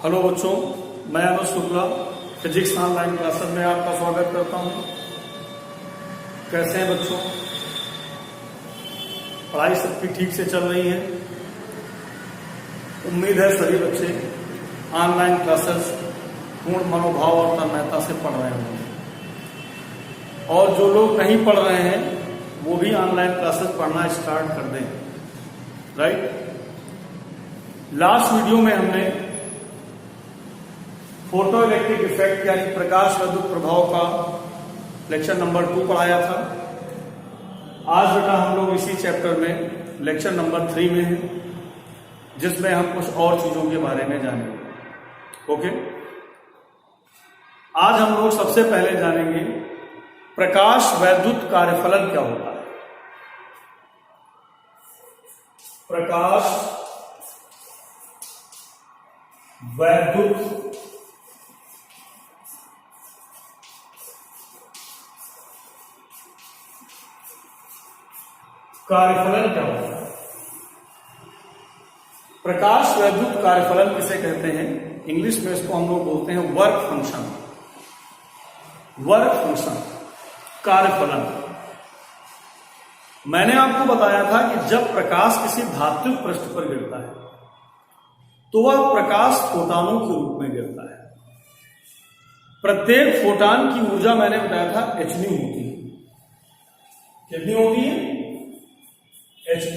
Hello बच्चों, मैं अनुज Shukla physics online classes में आपका स्वागत करता हूं। कैसे हैं बच्चों? पढ़ाई सबकी ठीक से चल रही है? उम्मीद है सभी बच्चे ऑनलाइन क्लासेस पूर्ण मनोभाव और तन्मयता से पढ़ रहे होंगे, और जो लोग नहीं पढ़ रहे हैं वो भी ऑनलाइन क्लासेस पढ़ना स्टार्ट कर दें। राइट? लास्ट वीडियो में हमने फोटो इलेक्ट्रिक इफेक्ट यानी प्रकाश विद्युत प्रभाव का लेक्चर नंबर 2 पढ़ाया था। आज बेटा हम लोग इसी चैप्टर में लेक्चर नंबर 3 में हैं, जिसमें हम कुछ और चीजों के बारे में जानेंगे। ओके, आज हम लोग सबसे पहले जानेंगे प्रकाश वैद्युत कार्यफलन क्या होता है। प्रकाश वैद्युत कार्यफलन क्या होता है? प्रकाश वैद्युत कार्यफलन किसे कहते हैं? इंग्लिश में इसको हम लोग बोलते हैं वर्क फंक्शन। वर्क फंक्शन, कार्यफलन। मैंने आपको बताया था कि जब प्रकाश किसी धात्विक पृष्ठ पर गिरता है तो वह प्रकाश फोटानों के रूप में गिरता है। प्रत्येक फोटान की ऊर्जा मैंने बताया था hν होती है। कितनी होती है? hν।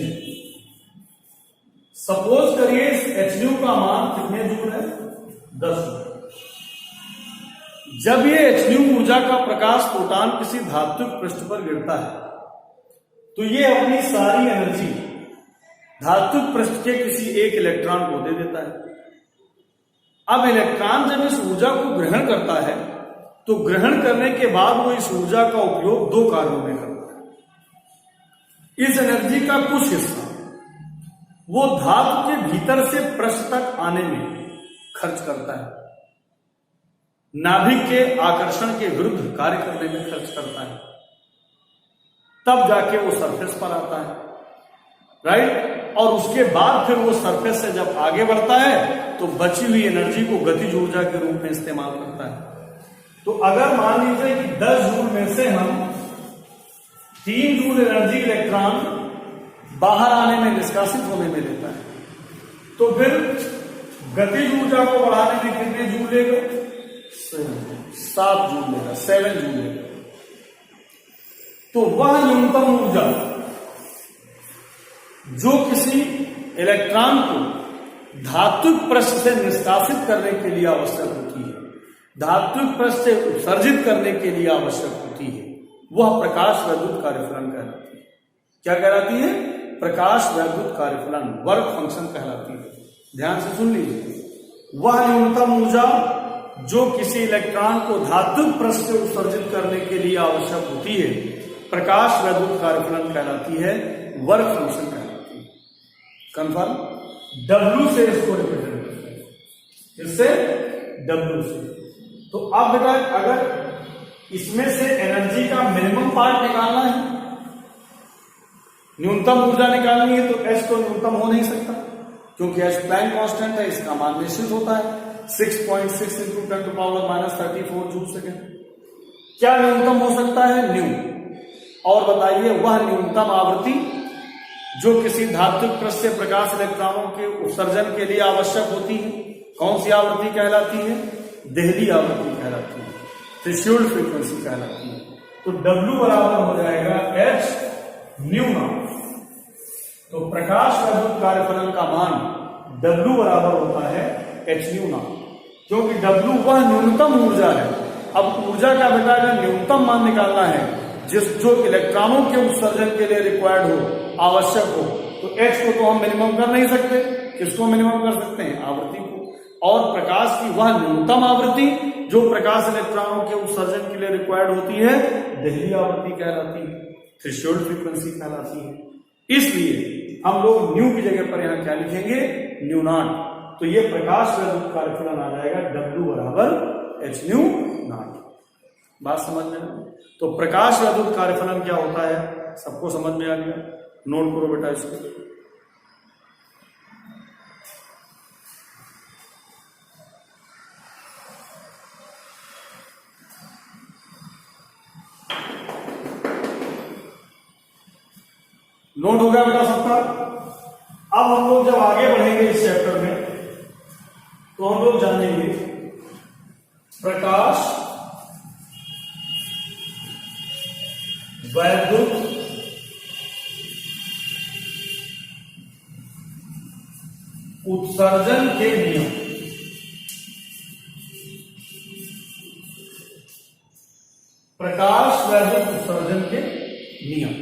सपोज करिए इस hν का मान कितने जूल है? 10 जूल। जब ये hν ऊर्जा का प्रकाश फोटान किसी धात्विक पृष्ठ पर गिरता है तो ये अपनी सारी एनर्जी धात्विक पृष्ठ के किसी एक इलेक्ट्रॉन को दे देता है। अब इलेक्ट्रॉन जब इस ऊर्जा को ग्रहण करता है तो ग्रहण करने के बाद वो इस ऊर्जा का उपयोग 2 कार्यों में करता है। इस एनर्जी का कुछ हिस्सा वो धातु के भीतर से पृष्ठ तक आने में खर्च करता है, नाभिक के आकर्षण के विरुद्ध कार्य करने में खर्च करता है, तब जाके वो सरफेस पर आता है। राइट? और उसके बाद फिर वो सरफेस से जब आगे बढ़ता है तो बची हुई एनर्जी को गतिज ऊर्जा के रूप में इस्तेमाल करता है। तो अगर मान लीजिए कि 10 जूल में से हम 3 जूल एनर्जी इलेक्ट्रॉन बाहर आने में, निष्कासित होने में लेता है, तो फिर गतिज ऊर्जा को बढ़ाने में कितने जूल लेगा? 7 जूल लेगा, 7 जूल लेगा। तो वह न्यूनतम ऊर्जा जो किसी इलेक्ट्रॉन को धात्विक पृष्ठ से निष्कासित करने के लिए आवश्यक होती है, धात्विक पृष्ठ से उत्सर्जित करने के लिए आवश्यक होती है, वह प्रकाश वैद्युत कार्यफलन कहलाती है। क्या कहलाती है? प्रकाश वैद्युत कार्यफलन, वर्क फंक्शन कहलाती है। ध्यान से सुन लीजिए। वह न्यूनतम ऊर्जा जो किसी इलेक्ट्रॉन को धात्विक पृष्ठ से उत्सर्जित करने के लिए आवश्यक होती है, प्रकाश वैद्युत कार्यफलन कहलाती है, वर्क फंक्शन कहलाती है। कंफर्म? W से इसको रिप्रेजेंट करते हैं। इससे W से। तो अब बेटा अगर इसमें से एनर्जी का मिनिमम पार्ट निकालना है, न्यूनतम ऊर्जा निकालनी है, तो H तो न्यूनतम हो नहीं सकता क्योंकि H प्लैंक कांस्टेंट है, इसका मान निश्चित होता है 6.6 × 10⁻⁻34 जूल सेकेंड। क्या न्यूनतम हो सकता है? न्यू। और बताइए वह न्यूनतम आवृत्ति जो किसी धात्विक पृष्ठ से प्रकाश इलेक्ट्रॉनों के उत्सर्जन के लिए आवश्यक होती है, कौन सी आवृत्ति कहलाती है? देहली आवृत्ति कहलाती है, थ्रेशोल्ड फ्रीक्वेंसी कहलाती है। तो W बराबर हो जाएगा hν0। तो प्रकाश वैद्युत कार्यफलन का मान W बराबर होता है hν0, क्योंकि W वह न्यूनतम ऊर्जा है। अब ऊर्जा का बेटा अगर न्यूनतम मान निकालना है जो इलेक्ट्रॉनों के उत्सर्जन के लिए रिक्वायर्ड हो, आवश्यक हो, तो H को तो हम मिनिमम कर नहीं सकते। किसको मिनिमम कर सकते हैं? आवृत्ति को। और प्रकाश की वह न्यूनतम आवृत्ति जो प्रकाश इलेक्ट्रॉनों के उत्सर्जन के लिए रिक्वायर्ड होती है, देहली आवृत्ति कहलाती है, थ्रेशोल्ड फ्रीक्वेंसी कहलाती है। इसलिए हम लोग न्यू की जगह पर यहां क्या लिखेंगे? न्यू0। तो ये प्रकाश वैद्युत कार्यफलन आ जाएगा W बराबर hν0। बात समझ में? तो प्रकाश वैद्युत कार्यफलन क्या होता है सबको समझ में आ गया? नोट करो बेटा इसको। नोट हो गया बेटा सबका। अब हम लोग जब आगे बढ़ेंगे इस चैप्टर में तो हम लोग जानेंगे प्रकाश वैद्युत उत्सर्जन के नियम। प्रकाश वैद्युत उत्सर्जन के नियम।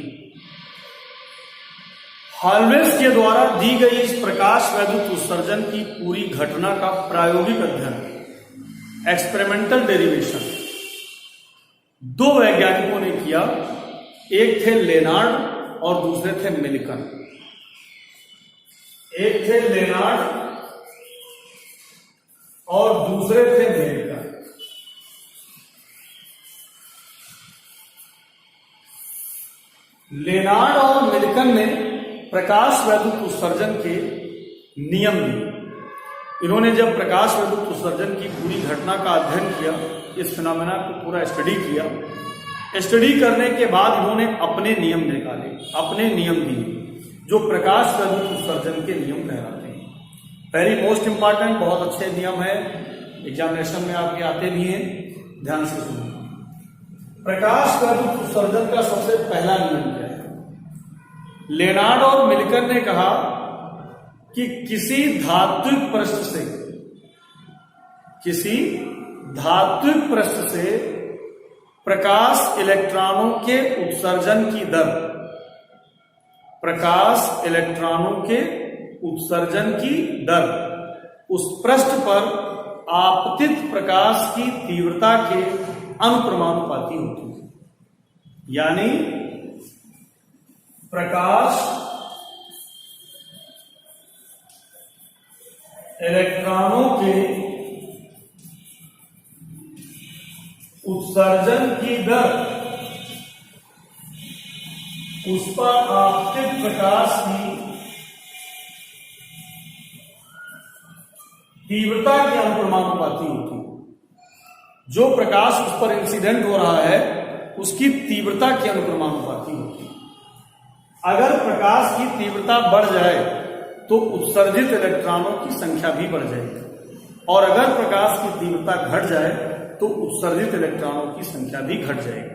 हार्वेस के द्वारा दी गई इस प्रकाश वैद्युत उत्सर्जन की पूरी घटना का प्रायोगिक अध्ययन, एक्सपेरिमेंटल डेरिवेशन, दो वैज्ञानिकों ने किया। एक थे लेनार्ड और दूसरे थे मिल्कन। एक थे लेनार्ड और दूसरे थे मिल्कन। लेनार्ड और मिल्कन ने प्रकाश वैद्युत उत्सर्जन के नियम दिए। इन्होंने जब प्रकाश वैद्युत उत्सर्जन की पूरी घटना का अध्ययन किया, इस फिनोमेना को पूरा स्टडी किया, स्टडी करने के बाद इन्होंने अपने नियम निकाले, अपने नियम दिए जो प्रकाश वैद्युत उत्सर्जन के नियम कहलाते हैं। वेरी मोस्ट इंपॉर्टेंट, बहुत अच्छे नियम है, एग्जामिनेशन में आपके आते भी हैं, ध्यान से सुनिए। प्रकाश वैद्युत उत्सर्जन का सबसे पहला नियम क्या है? लेनार्ड और मिल्कन ने कहा कि किसी धात्विक पृष्ठ से प्रकाश इलेक्ट्रॉनों के उत्सर्जन की दर, प्रकाश इलेक्ट्रॉनों के उत्सर्जन की दर उस पृष्ठ पर आपतित प्रकाश की तीव्रता के अनुप्रमानुपाती होती है। यानी प्रकाश इलेक्ट्रॉनों के उत्सर्जन की दर उस पर आपतित प्रकाश की तीव्रता के अनुप्रमानुपाती होती है। जो प्रकाश उस पर इंसिडेंट हो रहा है उसकी तीव्रता के अनुप्रमानुपाती होती है। अगर प्रकाश की तीव्रता बढ़ जाए तो उत्सर्जित इलेक्ट्रॉनों की संख्या भी बढ़ जाएगी, और अगर प्रकाश की तीव्रता घट जाए तो उत्सर्जित इलेक्ट्रॉनों की संख्या भी घट जाएगी।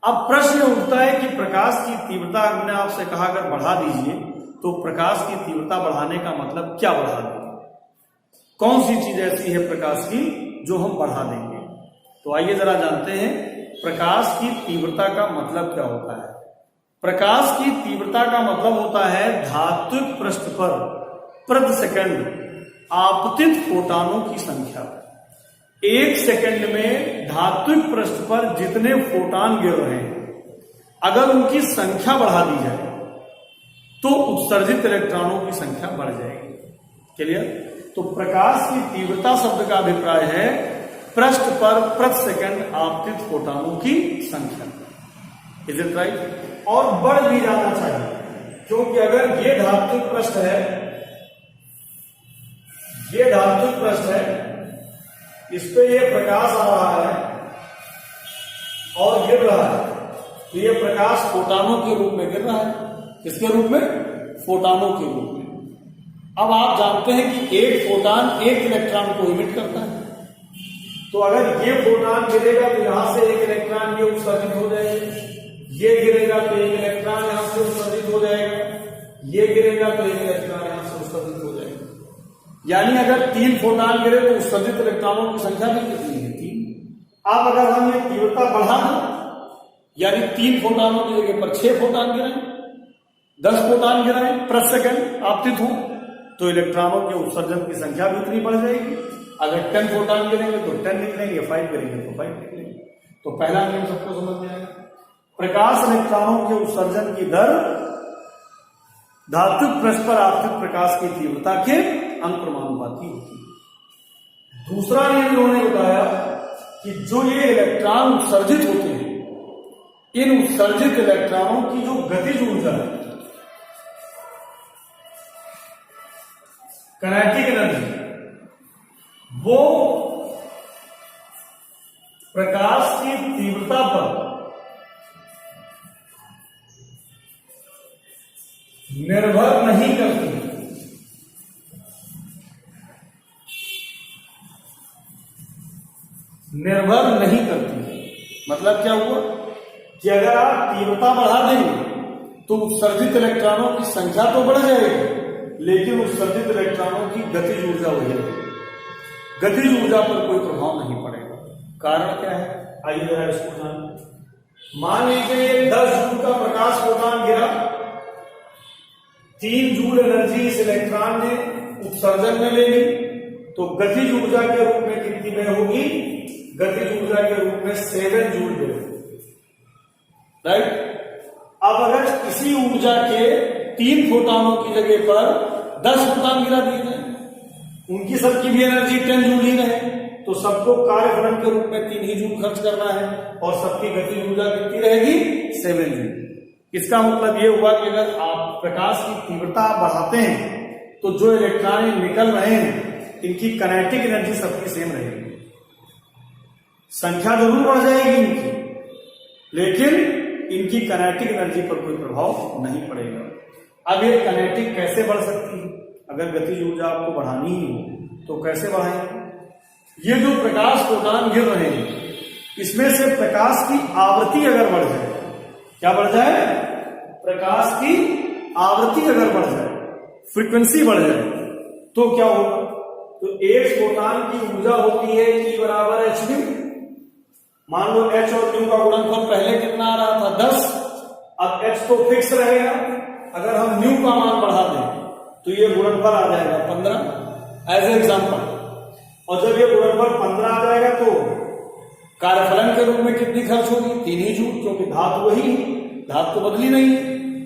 अब प्रश्न उठता है कि प्रकाश की तीव्रता, हमने आपसे कहा अगर बढ़ा दीजिए तो प्रकाश की तीव्रता बढ़ाने का मतलब क्या बढ़ा देंगे? कौन सी चीज ऐसी है प्रकाश की जो हम बढ़ा देंगे? तो आइए जरा जानते हैं प्रकाश की तीव्रता का मतलब क्या होता है। प्रकाश की तीव्रता का मतलब होता है धात्विक पृष्ठ पर प्रति सेकंड आपतित फोटॉनों की संख्या। एक सेकंड में धात्विक पृष्ठ पर जितने फोटॉन गिर रहे हैं, अगर उनकी संख्या बढ़ा दी जाए तो उत्सर्जित इलेक्ट्रॉनों की संख्या बढ़ जाएगी। क्लियर? तो प्रकाश की तीव्रता शब्द का अभिप्राय है पृष्ठ पर प्रति सेकंड आपतित फोटॉनों की संख्या। Is it right? और बढ़ भी जाना चाहिए, क्योंकि अगर ये धात्विक पृष्ठ है, ये धात्विक पृष्ठ है, इस पे ये प्रकाश आ रहा है और गिर रहा है, तो ये प्रकाश फोटॉनों के रूप में गिर रहा है। किसके रूप में? फोटॉनों के रूप में। अब आप जानते हैं कि एक फोटॉन एक इलेक्ट्रॉन को इमिट करता है, तो अगर ये फोटॉन गिरेगा तो यहां से एक इलेक्ट्रॉन ये उत्सर्जित हो जाएगा, ये गिरेगा तो एक इलेक्ट्रॉन यहां से उत्सर्जित हो जाएगा, ये गिरेगा तो एक इलेक्ट्रॉन यहां से उत्सर्जित हो जाएगा। यानी अगर 3 फोटॉन गिरे तो उत्सर्जित इलेक्ट्रॉनों की संख्या भी कितनी है? 3। अब अगर हम ये तीव्रता बढ़ा दें, यानी 3 फोटॉनों की जगह पर 6 फोटॉन गिराएं, 10 फोटॉन गिराएं प्रति सेकंड आपतित हो, तो इलेक्ट्रॉनों के उत्सर्जन की संख्या भी उतनी बढ़ जाएगी। अगर 10 फोटॉन गिरेंगे तो 10 निकलेंगे, 5 गिरेंगे तो 5 निकलेंगे। तो पहला नियम सबको समझ में आएगा। प्रकाश इलेक्ट्रॉनों के उत्सर्जन की दर धात्विक पृष्ठ पर आपतित प्रकाश की तीव्रता के अनुप्रमानुपाती होती है। दूसरा नियम इन्होंने बताया कि जो ये इलेक्ट्रॉन उत्सर्जित होते हैं, इन उत्सर्जित इलेक्ट्रॉनों की जो गतिज ऊर्जा है, काइनेटिक एनर्जी, वो प्रकाश की तीव्रता पर निर्भर नहीं करती। निर्भर नहीं करती मतलब क्या हुआ कि अगर आप तीव्रता बढ़ा देंगे तो उत्सर्जित इलेक्ट्रॉनों की संख्या तो बढ़ जाएगी, लेकिन उत्सर्जित इलेक्ट्रॉनों की गतिज ऊर्जा वही रहेगी। गतिज ऊर्जा पर कोई प्रभाव नहीं पड़ेगा। कारण क्या है, आइए जरा इसको जान। मान लीजिए 10 जूल का प्रकाश फोटॉन गिरा, 3 जूल एनर्जी इस इलेक्ट्रॉन ने उत्सर्जन में ले ली, तो गतिज ऊर्जा के रूप में कितनी व्यय होगी? गतिज ऊर्जा के रूप में 7 जूल व्यय होगी, राइट। अब अगर इसी ऊर्जा के 3 फोटॉनों की जगह पर 10 फोटॉन गिरा दिए जाए, उनकी सबकी भी एनर्जी 10 जूल ही रहे, तो सबको कार्यफलन के रूप में 3 ही जूल खर्च करना है और सबकी गतिज ऊर्जा कितनी रहेगी? 7 जूल। इसका मतलब यह हुआ कि अगर आप प्रकाश की तीव्रता बढ़ाते हैं तो जो इलेक्ट्रॉन निकल रहे हैं इनकी काइनेटिक एनर्जी सबकी सेम रहेगी। संख्या जरूर बढ़ जाएगी इनकी, लेकिन इनकी काइनेटिक एनर्जी पर कोई प्रभाव नहीं पड़ेगा। अब ये काइनेटिक कैसे बढ़ सकती है? अगर गतिज ऊर्जा आपको बढ़ानी ही हो तो कैसे बढ़ाएंगे? ये जो प्रकाश फोटॉन गिर रहे हैं इसमें से प्रकाश की आवृत्ति अगर बढ़ जाए, क्या बढ़ जाए? प्रकाश की आवृत्ति अगर बढ़ जाए, फ्रीक्वेंसी बढ़ जाए, तो क्या होगा? तो एक फोटॉन की ऊर्जा होती है E बराबर h न्यू। मान लो h और न्यू का गुणनफल पहले कितना आ रहा था? 10। अब h तो फिक्स रहेगा, अगर हम न्यू का मान बढ़ा दें तो ये गुणनफल आ जाएगा 15 एज एग्जाम्पल। और जब ये गुणनफल 15 आ जाएगा तो कार्यफलन के रूप में कितनी खर्च होगी? 3 ही जूल, क्योंकि धातु वही है, धातु तो बदली नहीं है,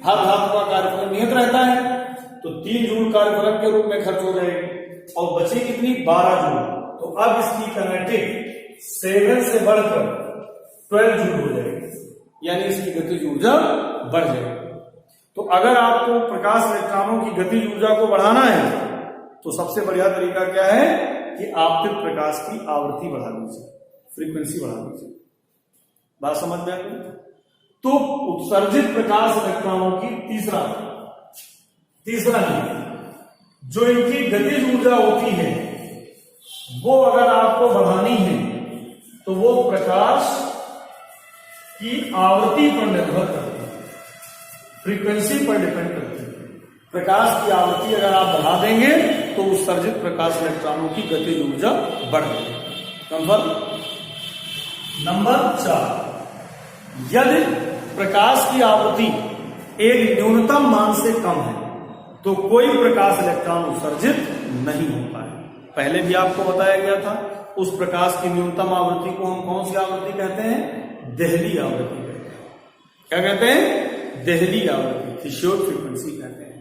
हर धातु का कार्यफलन नियत रहता है। तो 3 जूल कार्यफलन के रूप में खर्च हो जाएगी और बची कितनी? 12 जूल। तो अब इसकी काइनेटिक 7 से बढ़कर 12 जूल हो जाएगी, यानी इसकी गतिज ऊर्जा बढ़ जाएगी। तो अगर आपको प्रकाश इलेक्ट्रॉनों की गतिज ऊर्जा को बढ़ाना है तो सबसे बढ़िया तरीका क्या है कि आपतित प्रकाश की आवृत्ति बढ़ा दीजिए, फ्रीक्वेंसी बढ़ा दीजिए। बात समझ में आ गई? तो उत्सर्जित प्रकाश इलेक्ट्रॉनों की तीसरा नियम, जो इनकी गतिज ऊर्जा होती है वो अगर आपको बढ़ानी है तो वो प्रकाश की आवृत्ति पर निर्भर करती है, फ्रीक्वेंसी पर डिपेंड करती है। प्रकाश की आवृत्ति अगर आप बढ़ा देंगे तो उत्सर्जित प्रकाश इलेक्ट्रॉनों की गतिज ऊर्जा बढ़ जाएगी। कंफर्म? नंबर 4, यदि प्रकाश की आवृत्ति एक न्यूनतम मान से कम है तो कोई प्रकाश इलेक्ट्रॉन उत्सर्जित नहीं होता है। पहले भी आपको बताया गया था, उस प्रकाश की न्यूनतम आवृत्ति को हम कौन सी आवृत्ति कहते हैं? देहली आवृत्ति कहते हैं। क्या कहते हैं? देहली आवृत्ति, थ्रेशोल्ड फ्रीक्वेंसी कहते हैं।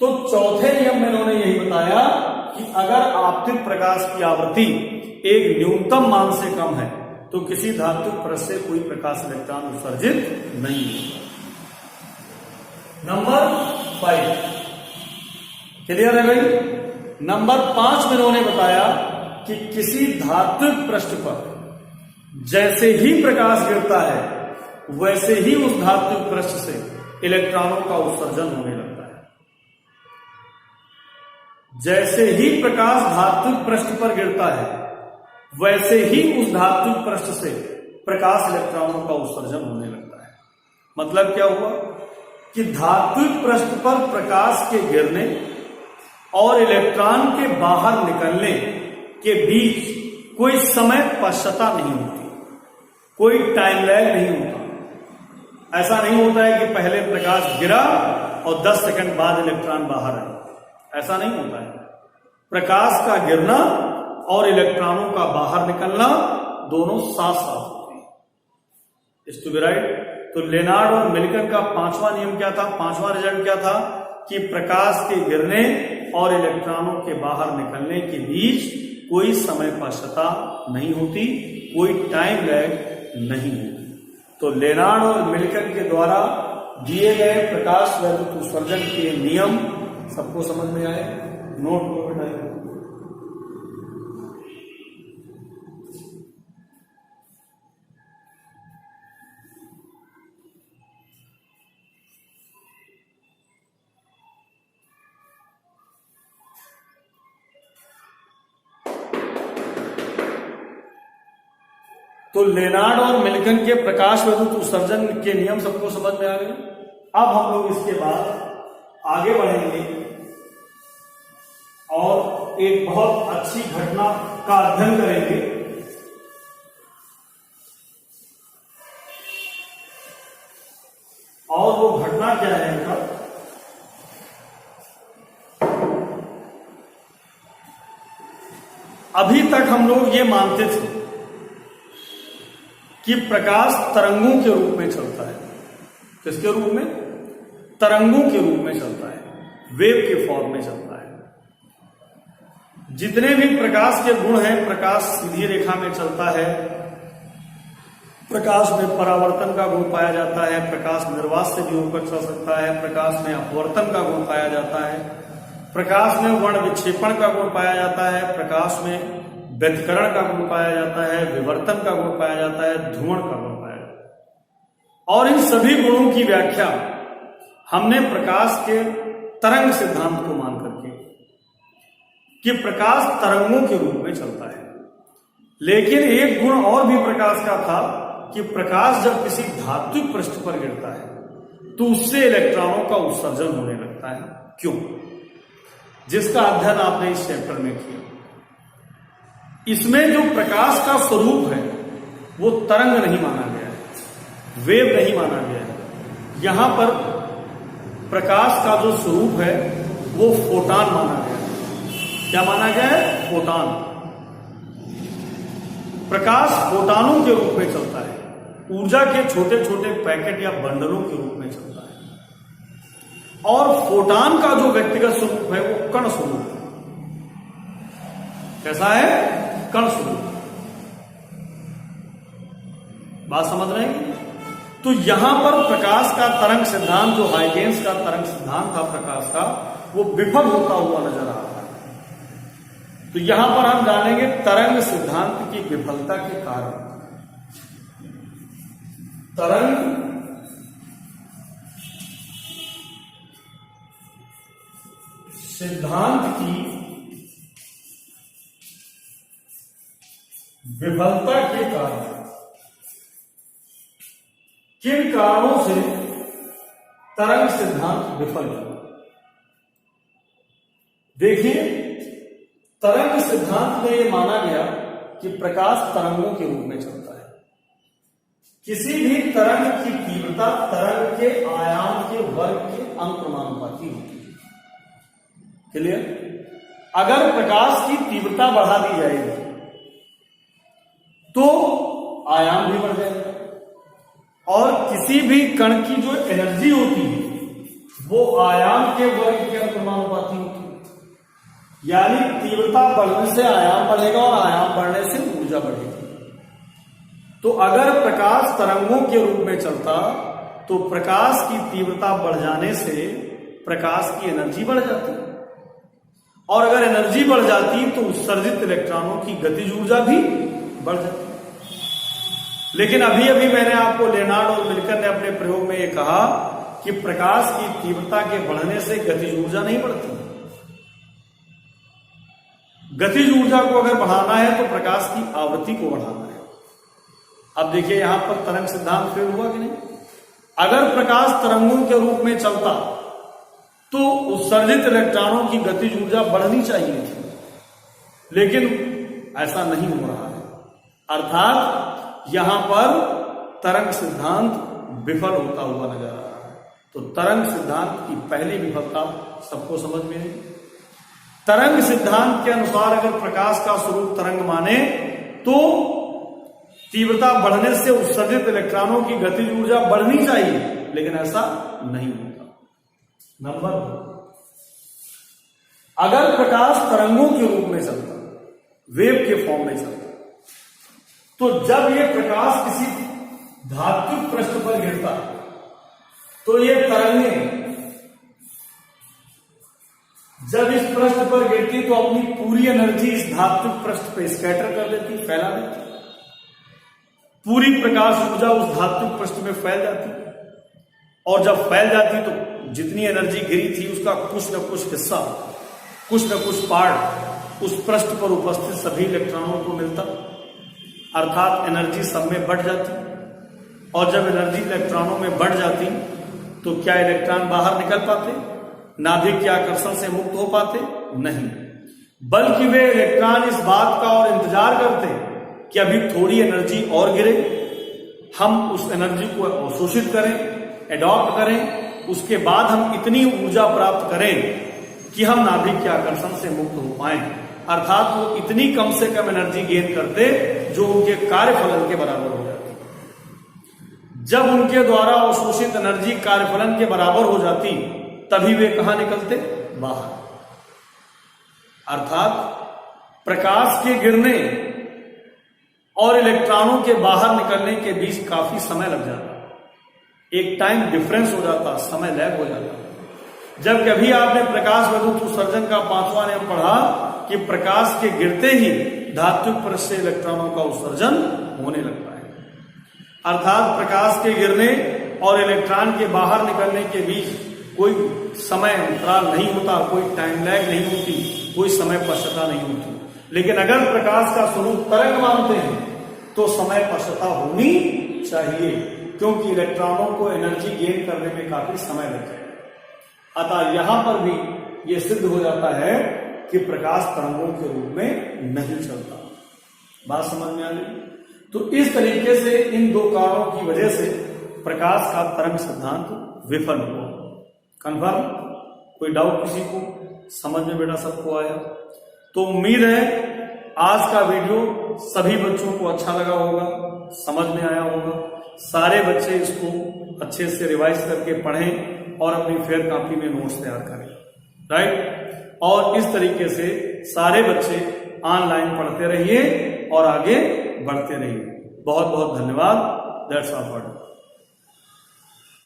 तो चौथे नियम में इन्होंने यही बताया कि अगर आपतित प्रकाश की आवृत्ति एक न्यूनतम मान से कम है तो किसी धातु परत से कोई प्रकाश इलेक्ट्रॉन उत्सर्जित नहीं होगा। नंबर 5 क्लियर है भाई? नंबर 5 में इन्होंने बताया कि किसी धात्विक पृष्ठ पर जैसे ही प्रकाश गिरता है वैसे ही उस धात्विक पृष्ठ से इलेक्ट्रॉनों का उत्सर्जन होने लगता है। जैसे ही प्रकाश धात्विक पृष्ठ पर गिरता है वैसे ही उस धात्विक पृष्ठ से प्रकाश इलेक्ट्रॉनों का उत्सर्जन होने लगता है। मतलब क्या हुआ कि धात्विक पृष्ठ पर प्रकाश के गिरने और इलेक्ट्रॉन के बाहर निकलने के बीच कोई समय पश्चता नहीं होती, कोई टाइम लैग नहीं होता। ऐसा नहीं होता है कि पहले प्रकाश गिरा और 10 सेकंड बाद इलेक्ट्रॉन बाहर आए, ऐसा नहीं होता है। प्रकाश का गिरना और इलेक्ट्रॉनों का बाहर निकलना दोनों साथ साथ होते हैं। इस टू बी राइट। तो लेनार्ड और मिल्टन का 5वां नियम क्या था? 5वां रिजल्ट क्या था? कि प्रकाश के गिरने और इलेक्ट्रॉनों के बाहर निकलने के बीच कोई समय पश्चता नहीं होती, कोई टाइम लैग नहीं होती। तो लेनार्ड और मिल्टन के द्वारा दिए गए प्रकाश वैद्युत उत्सर्जन के नियम सबको समझ में आए? नोट को बताइए। तो लेनार्ड और मिल्टन के प्रकाश विद्युत उत्सर्जन के नियम सबको समझ में आ गए। अब हम लोग इसके बाद आगे बढ़ेंगे और एक बहुत अच्छी घटना का अध्ययन करेंगे। और वो घटना क्या है इनका, अभी तक हम लोग ये मानते थे कि प्रकाश तरंगों के रूप में चलता है। किसके रूप में? तरंगों के रूप में चलता है, वेव के फॉर्म में चलता है। जितने भी प्रकाश के गुण हैं, प्रकाश सीधी रेखा में चलता है, प्रकाश में परावर्तन का गुण पाया जाता है, प्रकाश निर्वात से भी होकर चल सकता है, प्रकाश में अपवर्तन का गुण पाया जाता है, प्रकाश में वर्ण विक्षेपण का गुण पाया जाता है, प्रकाश में व्यतिकरण का गुण पाया जाता है, विवर्तन का गुण पाया जाता है, ध्रुवण का गुण पाया जाता है। और इन सभी गुणों की व्याख्या हमने प्रकाश के तरंग सिद्धांत को मान करके कि प्रकाश तरंगों के रूप में चलता है। लेकिन एक गुण और भी प्रकाश का था कि प्रकाश जब किसी धात्विक पृष्ठ पर गिरता है तो उससे इलेक्ट्रॉनों का उत्सर्जन होने लगता है। क्यों? जिसका अध्ययन आपने इस चैप्टर में किया। इसमें जो प्रकाश का स्वरूप है वो तरंग नहीं माना गया है, वेव नहीं माना गया है। यहां पर प्रकाश का जो स्वरूप है वो फोटान माना गया है। क्या माना गया है? फोटान। प्रकाश फोटानों के रूप में चलता है, ऊर्जा के छोटे छोटे पैकेट या बंडलों के रूप में चलता है। और फोटान का जो व्यक्तिगत स्वरूप है वो कण स्वरूप है। कैसा है? कण स्वरूप। बात समझ रहे हैं? तो यहां पर प्रकाश का तरंग सिद्धांत, जो हाइगेंस का तरंग सिद्धांत था प्रकाश का, वो विफल होता हुआ नजर आ रहा है। तो यहां पर हम जानेंगे तरंग सिद्धांत की विफलता के कारण। तरंग सिद्धांत की विफलता के कारण, किन कारणों से तरंग सिद्धांत विफल हुआ? देखिए, तरंग सिद्धांत में यह माना गया कि प्रकाश तरंगों के रूप में चलता है। किसी भी तरंग की तीव्रता तरंग के आयाम के वर्ग के अनुक्रमानुपाती होती है। क्लियर? अगर प्रकाश की तीव्रता बढ़ा दी जाएगी तो आयाम भी बढ़ जाएगा, और किसी भी कण की जो एनर्जी होती है वो आयाम के वर्ग के अनुक्रमानुपाती होती है। यानी तीव्रता बढ़ने से आयाम बढ़ेगा और आयाम बढ़ने से ऊर्जा बढ़ेगी। तो अगर प्रकाश तरंगों के रूप में चलता तो प्रकाश की तीव्रता बढ़ जाने से प्रकाश की एनर्जी बढ़ जाती, और अगर एनर्जी बढ़ जाती तो उत्सर्जित इलेक्ट्रॉनों की गतिज ऊर्जा भी बढ़ जाती। लेकिन अभी अभी मैंने आपको लेनार्ड और मिल्टन ने अपने प्रयोग में यह कहा कि प्रकाश की तीव्रता के बढ़ने से गतिज ऊर्जा नहीं बढ़ती। गतिज ऊर्जा को अगर बढ़ाना है तो प्रकाश की आवृत्ति को बढ़ाना है। अब देखिए यहां पर तरंग सिद्धांत फेल हुआ कि नहीं? अगर प्रकाश तरंगों के रूप में चलता तो उत्सर्जित इलेक्ट्रॉनों की गतिज ऊर्जा बढ़नी चाहिए थी, लेकिन ऐसा नहीं हो रहा है। अर्थात यहां पर तरंग सिद्धांत विफल होता हुआ नजर आ रहा है। तो तरंग सिद्धांत की पहली विफलता सबको समझ में आई। तरंग सिद्धांत के अनुसार अगर प्रकाश का स्वरूप तरंग माने तो तीव्रता बढ़ने से उत्सर्जित इलेक्ट्रॉनों की गतिज ऊर्जा बढ़नी चाहिए, लेकिन ऐसा नहीं होता। नंबर 2, अगर प्रकाश तरंगों के रूप में चलता, वेव के फॉर्म में चलता, तो जब यह प्रकाश किसी धात्विक पृष्ठ पर गिरता तो ये तरंगें जब इस पृष्ठ पर गिरती तो अपनी पूरी एनर्जी इस धात्विक पृष्ठ पर स्कैटर कर देती, फैला देती। पूरी प्रकाश ऊर्जा उस धात्विक पृष्ठ में फैल जाती, और जब फैल जाती तो जितनी एनर्जी गिरी थी उसका कुछ न कुछ हिस्सा, कुछ न कुछ पार्ट उस पृष्ठ पर उपस्थित सभी इलेक्ट्रॉनों को मिलता, अर्थात एनर्जी सब में बढ़ जाती, और जब एनर्जी इलेक्ट्रॉनों में बढ़ जाती तो क्या इलेक्ट्रॉन बाहर निकल पाते? नाभिक के आकर्षण से मुक्त हो पाते? नहीं, बल्कि वे इलेक्ट्रॉन इस बात का और इंतजार करते कि अभी थोड़ी एनर्जी और गिरे, हम उस एनर्जी को अवशोषित करें, एडॉप्ट करें, उसके बाद हम इतनी ऊर्जा प्राप्त करें कि हम नाभिक के आकर्षण से मुक्त हो पाए। अर्थात वो इतनी कम से कम एनर्जी गेन करते जो उनके कार्यफलन के बराबर हो जाती। जब उनके द्वारा अवशोषित एनर्जी कार्यफलन के बराबर हो जाती तभी वे कहां निकलते? बाहर। अर्थात प्रकाश के गिरने और इलेक्ट्रॉनों के बाहर निकलने के बीच काफी समय लग जाता, एक टाइम डिफरेंस हो जाता, समय लैग हो जाता। जब कभी आपने प्रकाश विद्युत उत्सर्जन का 5वां नियम पढ़ा कि प्रकाश के गिरते ही धात्विक परत से इलेक्ट्रॉनों का उत्सर्जन होने लगता है। अर्थात प्रकाश के गिरने और इलेक्ट्रॉन के बाहर निकलने के बीच कोई समय अंतराल नहीं होता, कोई टाइम लैग नहीं होती, कोई समय पश्चता नहीं होती। लेकिन अगर प्रकाश का स्वरूप तरंग मानते हैं तो समय पश्चता होनी चाहिए, क्योंकि इलेक्ट्रॉनों को एनर्जी गेन करने में काफी समय लग जाए। अतः यहां पर भी यह सिद्ध हो जाता है कि प्रकाश तरंगों के रूप में नहीं चलता। बात समझ में आ गई? तो इस तरीके से इन दो कारणों की वजह से प्रकाश का तरंग सिद्धांत विफल हुआ। कन्फर्म? कोई डाउट किसी को? समझ में बेटा सबको आया? तो उम्मीद है आज का वीडियो सभी बच्चों को अच्छा लगा होगा, समझ में आया होगा। सारे बच्चे इसको अच्छे से रिवाइज करके पढ़ें और अपनी फेयर कॉपी में नोट्स तैयार करें, राइट? और इस तरीके से सारे बच्चे ऑनलाइन पढ़ते रहिए और आगे बढ़ते रहिए। बहुत बहुत धन्यवाद। That's all for